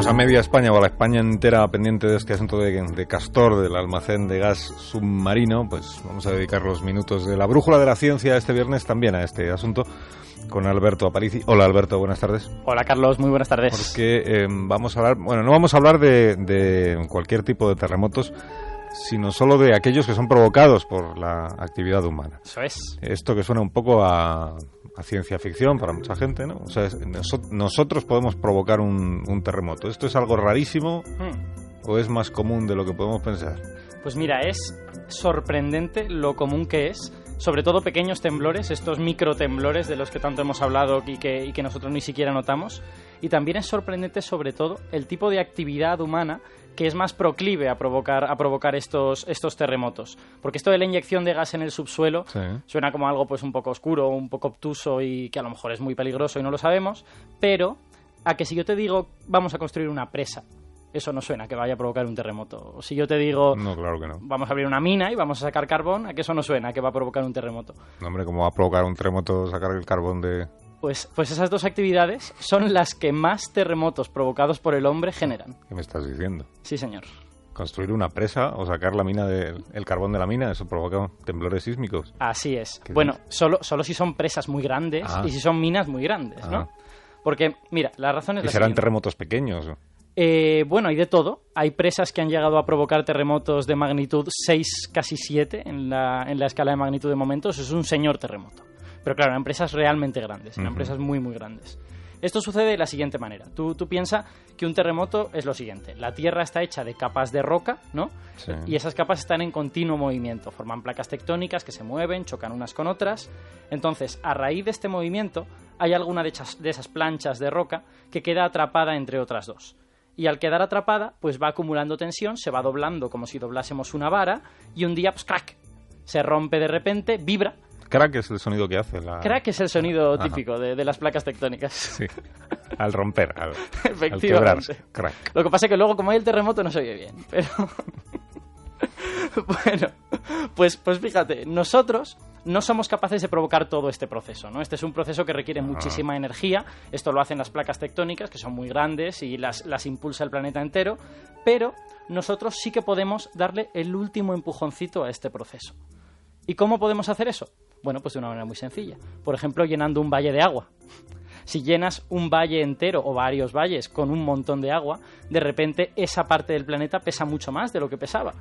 Tenemos a media España o a la España entera pendiente de este asunto de Castor, del almacén de gas submarino. Pues vamos a dedicar los minutos de la brújula de la ciencia este viernes también a este asunto con Alberto Aparici. Hola Alberto, buenas tardes. Hola Carlos, muy buenas tardes. Porque vamos a hablar, bueno, no vamos a hablar de cualquier tipo de terremotos, sino solo de aquellos que son provocados por la actividad humana. Eso es. Esto que suena un poco a ciencia ficción para mucha gente, ¿no? O sea, nosotros podemos provocar un terremoto. ¿Esto es algo rarísimo o es más común de lo que podemos pensar? Pues mira, es sorprendente lo común que es, sobre todo pequeños temblores, estos microtemblores de los que tanto hemos hablado y que nosotros ni siquiera notamos. Y también es sorprendente, sobre todo, el tipo de actividad humana que es más proclive a provocar estos terremotos. Porque esto de la inyección de gas en el subsuelo suena como algo pues un poco oscuro, un poco obtuso y que a lo mejor es muy peligroso y no lo sabemos, pero a que si yo te digo vamos a construir una presa, eso no suena que vaya a provocar un terremoto. O si yo te digo no, claro que no, vamos a abrir una mina y vamos a sacar carbón, a que eso no suena que va a provocar un terremoto. No, hombre, ¿cómo va a provocar un terremoto sacar el carbón de...? Pues esas dos actividades son las que más terremotos provocados por el hombre generan. ¿Qué me estás diciendo? Sí, señor. ¿Construir una presa o sacar el carbón de la mina, eso provoca temblores sísmicos? Así es. Bueno, solo si son presas muy grandes y si son minas muy grandes, ¿no? Porque, mira, la razón es la serán siguiente. Terremotos pequeños? Bueno, hay de todo. Hay presas que han llegado a provocar terremotos de magnitud 6, casi 7 en la escala de magnitud de momentos. Es un señor terremoto. Pero claro, eran empresas realmente grandes, eran empresas muy, muy grandes. Esto sucede de la siguiente manera. Tú piensas que un terremoto es lo siguiente. La Tierra está hecha de capas de roca, ¿no? Sí. Y esas capas están en continuo movimiento. Forman placas tectónicas que se mueven, chocan unas con otras. Entonces, a raíz de este movimiento, hay alguna de esas planchas de roca que queda atrapada entre otras dos. Y al quedar atrapada, pues va acumulando tensión, se va doblando como si doblásemos una vara, y un día, pues crack, se rompe de repente, vibra. Crack es el sonido que hace Crack es el sonido típico de las placas tectónicas. Sí, al romper, al efectivamente. quebrarse, crack. Lo que pasa es que luego, como hay el terremoto, no se oye bien, pero... Bueno, pues fíjate, nosotros no somos capaces de provocar todo este proceso, ¿no? Este es un proceso que requiere muchísima energía. Esto lo hacen las placas tectónicas, que son muy grandes y las impulsa el planeta entero, pero nosotros sí que podemos darle el último empujoncito a este proceso. ¿Y cómo podemos hacer eso? Bueno, pues de una manera muy sencilla. Por ejemplo, llenando un valle de agua. Si llenas un valle entero o varios valles con un montón de agua, de repente esa parte del planeta pesa mucho más de lo que pesaba.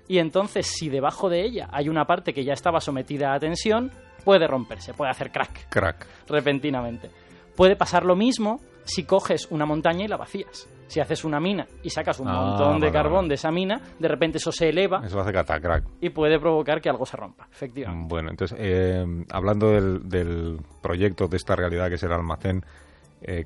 Y entonces, si debajo de ella hay una parte que ya estaba sometida a tensión, puede romperse, puede hacer crack. Repentinamente. Puede pasar lo mismo si coges una montaña y la vacías. Si haces una mina y sacas un montón de carbón de esa mina, de repente eso se eleva. Eso hace catacrack. Y puede provocar que algo se rompa, efectivamente. Bueno, entonces, hablando del proyecto de esta realidad que es el almacén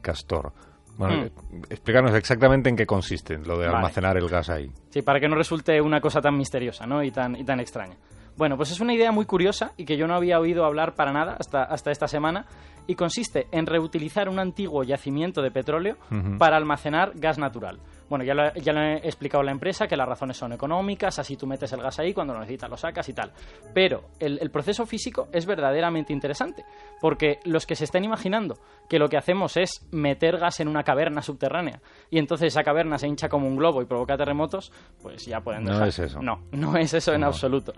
Castor. Bueno, explícanos exactamente en qué consiste lo de almacenar el gas ahí. Sí, para que no resulte una cosa tan misteriosa, ¿no? y tan extraña. Bueno, pues es una idea muy curiosa y que yo no había oído hablar para nada hasta esta semana, y consiste en reutilizar un antiguo yacimiento de petróleo para almacenar gas natural. Bueno, ya lo he explicado a la empresa, que las razones son económicas, así tú metes el gas ahí, cuando lo necesitas lo sacas y tal. Pero el proceso físico es verdaderamente interesante, porque los que se estén imaginando que lo que hacemos es meter gas en una caverna subterránea y entonces esa caverna se hincha como un globo y provoca terremotos, pues ya pueden dejar. No es eso. No es eso en absoluto.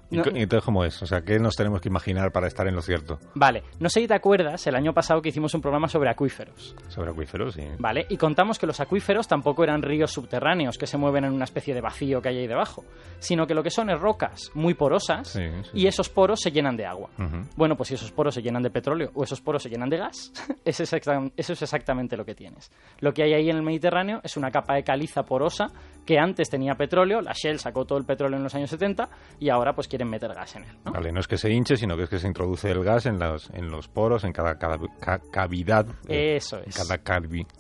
¿Y entonces cómo es? O sea, ¿qué nos tenemos que imaginar para estar en lo cierto? Vale, no sé si te acuerdas, el año pasado que hicimos un programa sobre acuíferos. Sobre acuíferos, sí. Vale, y contamos que los acuíferos tampoco eran ríos subterráneos que se mueven en una especie de vacío que hay ahí debajo, sino que lo que son es rocas muy porosas y esos poros se llenan de agua. Bueno, pues si esos poros se llenan de petróleo o esos poros se llenan de gas, eso es exactamente lo que tienes. Lo que hay ahí en el Mediterráneo es una capa de caliza porosa que antes tenía petróleo, la Shell sacó todo el petróleo en los años 70 y ahora pues quieren meter gas en él, ¿no? Vale, no es que se hinche, sino que es que se introduce el gas en los poros, en cada cavidad. Eso es.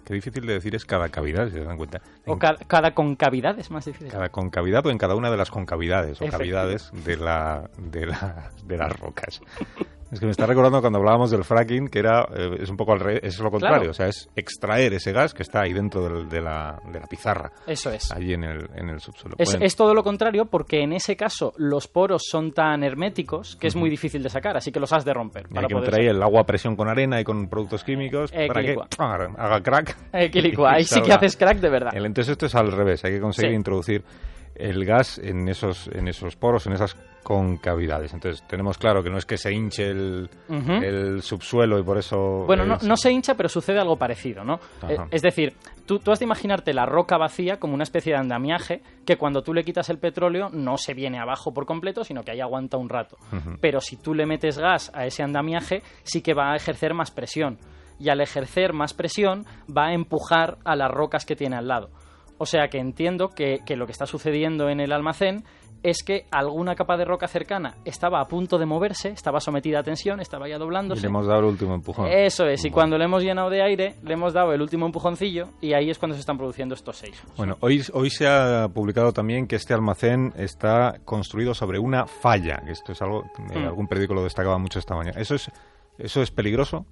Qué difícil de decir es cada cavidad, si se dan cuenta. O cada concavidad es más difícil. Cada concavidad o en cada una de las concavidades o cavidades de las rocas. Es que me está recordando cuando hablábamos del fracking, que era es un poco al revés, es lo contrario, Claro. o sea, es extraer ese gas que está ahí dentro de la pizarra, Eso es. allí en el subsuelo. Es todo lo contrario, porque en ese caso los poros son tan herméticos que es muy difícil de sacar, así que los has de romper. Hay que meter ahí el agua a presión con arena y con productos químicos para que haga crack. Ahí sí que haces crack de verdad. Entonces esto es al revés, hay que conseguir introducir el gas en esos poros, en esas concavidades. Entonces tenemos claro que no es que se hinche el subsuelo y por eso... Bueno, no se hincha, pero sucede algo parecido, ¿no? Es decir, tú has de imaginarte la roca vacía como una especie de andamiaje que cuando tú le quitas el petróleo no se viene abajo por completo, sino que ahí aguanta un rato. Pero si tú le metes gas a ese andamiaje, sí que va a ejercer más presión. Y al ejercer más presión va a empujar a las rocas que tiene al lado. O sea que entiendo que lo que está sucediendo en el almacén es que alguna capa de roca cercana estaba a punto de moverse, estaba sometida a tensión, estaba ya doblándose. Y le hemos dado el último empujón. Eso es, y cuando le hemos llenado de aire, le hemos dado el último empujoncillo y ahí es cuando se están produciendo estos seismos. Bueno, hoy se ha publicado también que este almacén está construido sobre una falla, que esto es algo, algún periódico lo destacaba mucho esta mañana. ¿Eso es peligroso?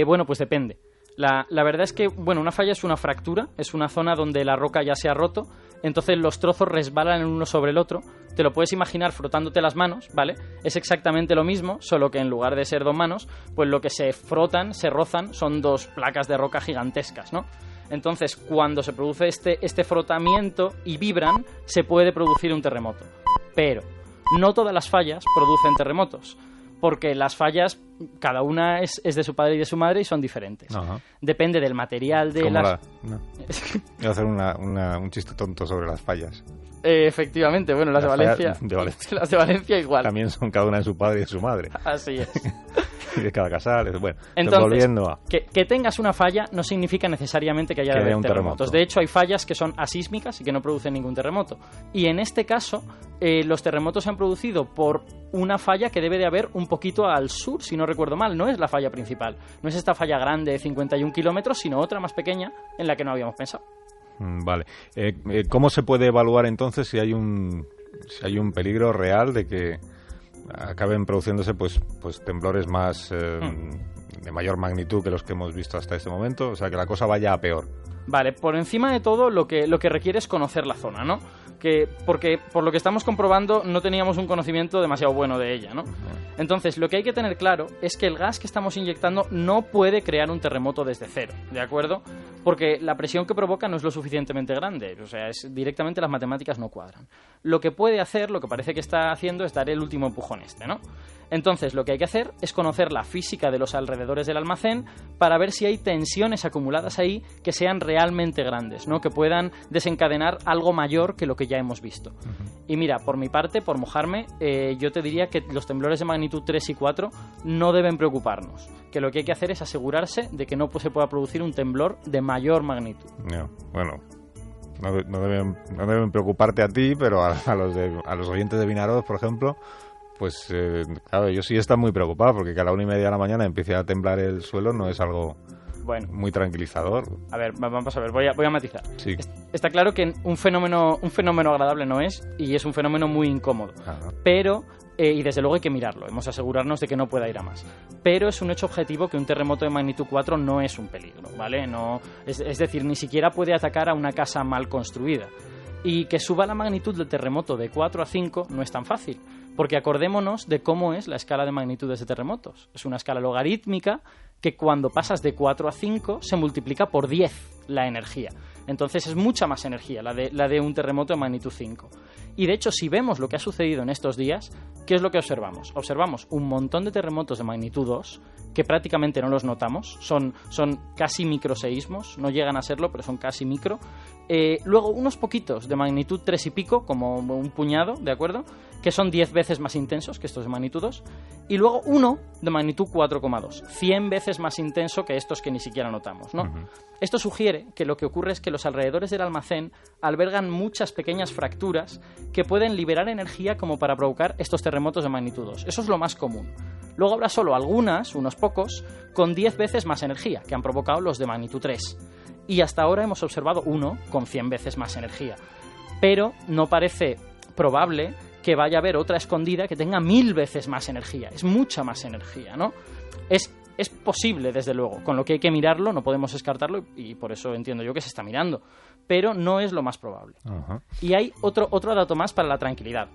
Bueno, pues depende. La verdad es que, bueno, una falla es una fractura, es una zona donde la roca ya se ha roto, entonces los trozos resbalan el uno sobre el otro. Te lo puedes imaginar frotándote las manos, ¿vale? Es exactamente lo mismo, solo que en lugar de ser dos manos, pues lo que se frotan, se rozan, son dos placas de roca gigantescas, ¿no? Entonces, cuando se produce este frotamiento y vibran, se puede producir un terremoto. Pero no todas las fallas producen terremotos, porque las fallas, cada una es de su padre y de su madre y son diferentes. Ajá. Depende del material de las... Voy a hacer un chiste tonto sobre las fallas. Efectivamente, bueno, las de Valencia. Las de Valencia igual. También son cada una de su padre y de su madre. Así es. Y de cada casal. Bueno, entonces, volviendo a... que tengas una falla no significa necesariamente que haya un terremotos. terremoto. De hecho, hay fallas que son asísmicas y que no producen ningún terremoto. Y en este caso, los terremotos se han producido por una falla que debe de haber un poquito al sur, si no recuerdo mal. No es la falla principal. No es esta falla grande de 51 kilómetros, sino otra más pequeña en la que no habíamos pensado. Vale. ¿Cómo se puede evaluar entonces si hay un peligro real de que acaben produciéndose pues temblores más de mayor magnitud que los que hemos visto hasta este momento? O sea, que la cosa vaya a peor. Vale, por encima de todo lo que requiere es conocer la zona, ¿no? Porque por lo que estamos comprobando no teníamos un conocimiento demasiado bueno de ella, ¿no? Entonces, lo que hay que tener claro es que el gas que estamos inyectando no puede crear un terremoto desde cero, ¿de acuerdo? Porque la presión que provoca no es lo suficientemente grande, o sea, directamente las matemáticas no cuadran. Lo que puede hacer, lo que parece que está haciendo, es dar el último empujón ¿no? Entonces, lo que hay que hacer es conocer la física de los alrededores del almacén para ver si hay tensiones acumuladas ahí que sean realmente grandes, ¿no? Que puedan desencadenar algo mayor que lo que ya hemos visto. Y mira, por mi parte, por mojarme, yo te diría que los temblores de magnitud 3 y 4 no deben preocuparnos, que lo que hay que hacer es asegurarse de que no se pueda producir un temblor de mayor magnitud. Bueno, no deben preocuparte a ti, pero a los oyentes de Vinaroz, por ejemplo, pues claro, ellos sí están muy preocupados porque que a la 1:30 de la mañana empiece a temblar el suelo no es algo muy tranquilizador. A ver, vamos a ver, voy a matizar. Sí. Está claro que un fenómeno agradable no es, y es un fenómeno muy incómodo. Ajá. Pero, y desde luego hay que mirarlo, hemos de asegurarnos de que no pueda ir a más. Pero es un hecho objetivo que un terremoto de magnitud 4 no es un peligro, ¿vale? No, es decir, ni siquiera puede atacar a una casa mal construida. Y que suba la magnitud del terremoto de 4 a 5 no es tan fácil, porque acordémonos de cómo es la escala de magnitudes de terremotos. Es una escala logarítmica que cuando pasas de 4 a 5 se multiplica por 10 la energía. Entonces es mucha más energía la de un terremoto de magnitud 5. Y de hecho, si vemos lo que ha sucedido en estos días, ¿qué es lo que observamos? Observamos un montón de terremotos de magnitud 2 que prácticamente no los notamos, son casi microseísmos, no llegan a serlo, pero son casi micro. Luego unos poquitos de magnitud 3 y pico, como un puñado, ¿de acuerdo? Que son 10 veces más intensos que estos de magnitud 2. Y luego uno de magnitud 4,2, 100 veces más intenso que estos que ni siquiera notamos, ¿no? Uh-huh. Esto sugiere que lo que ocurre es que los alrededores del almacén albergan muchas pequeñas fracturas que pueden liberar energía como para provocar estos terremotos de magnitud 2. Eso es lo más común. Luego habrá solo unos pocos, con 10 veces más energía, que han provocado los de magnitud 3. Y hasta ahora hemos observado uno con 100 veces más energía. Pero no parece probable que vaya a haber otra escondida que tenga 1000 veces más energía. Es mucha más energía, ¿no? Es posible, desde luego, con lo que hay que mirarlo, no podemos descartarlo y por eso entiendo yo que se está mirando, pero no es lo más probable. Uh-huh. Y hay otro dato más para la tranquilidad,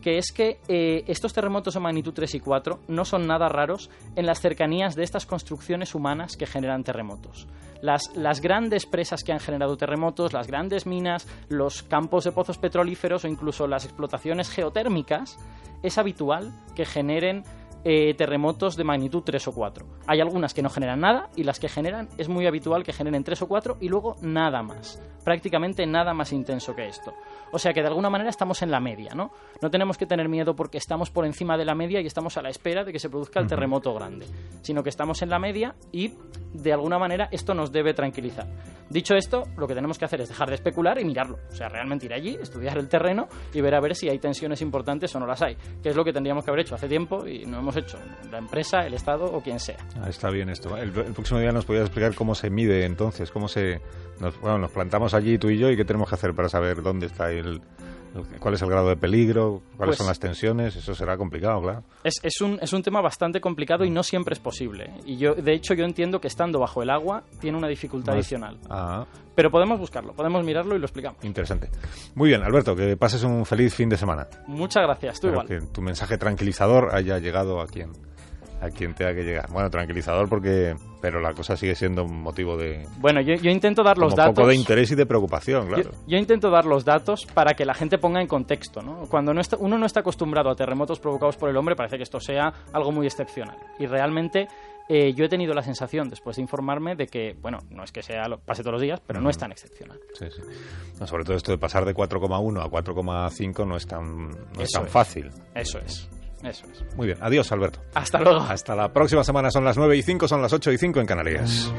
que es que estos terremotos de magnitud 3 y 4 no son nada raros en las cercanías de estas construcciones humanas que generan terremotos. Las grandes presas que han generado terremotos, las grandes minas, los campos de pozos petrolíferos o incluso las explotaciones geotérmicas, es habitual que generen terremotos de magnitud 3 o 4. Hay algunas que no generan nada y las que generan es muy habitual que generen 3 o 4 y luego nada más. Prácticamente nada más intenso que esto. O sea que de alguna manera estamos en la media, ¿no? No tenemos que tener miedo porque estamos por encima de la media y estamos a la espera de que se produzca el terremoto grande, sino que estamos en la media y de alguna manera esto nos debe tranquilizar. Dicho esto, lo que tenemos que hacer es dejar de especular y mirarlo. O sea, realmente ir allí, estudiar el terreno y ver a ver si hay tensiones importantes o no las hay, que es lo que tendríamos que haber hecho hace tiempo y no hemos hecho, la empresa, el Estado o quien sea. Está bien esto. El próximo día nos podías explicar cómo se mide entonces, nos plantamos allí tú y yo y qué tenemos que hacer para saber dónde está cuál es el grado de peligro, cuáles son las tensiones. Eso será complicado, claro. Es un tema bastante complicado y no siempre es posible. Y de hecho yo entiendo que estando bajo el agua tiene una dificultad adicional. Pero podemos buscarlo, podemos mirarlo y lo explicamos. Interesante. Muy bien, Alberto, que pases un feliz fin de semana. Muchas gracias, tú igual. Que tu mensaje tranquilizador haya llegado a quien tenga que llegar. Bueno, tranquilizador pero la cosa sigue siendo un motivo de... Bueno, yo intento dar los datos... Un poco de interés y de preocupación, claro. Yo intento dar los datos para que la gente ponga en contexto, ¿no? Cuando uno no está acostumbrado a terremotos provocados por el hombre, parece que esto sea algo muy excepcional. Y realmente yo he tenido la sensación, después de informarme, de que, bueno, no es que pase todos los días, pero no es tan excepcional. Sí. No, sobre todo esto de pasar de 4,1 a 4,5 no es tan fácil. Eso es. Muy bien, adiós, Alberto. Hasta luego. Hasta la próxima semana, son las 9:05, son las 8:05 en Canarias.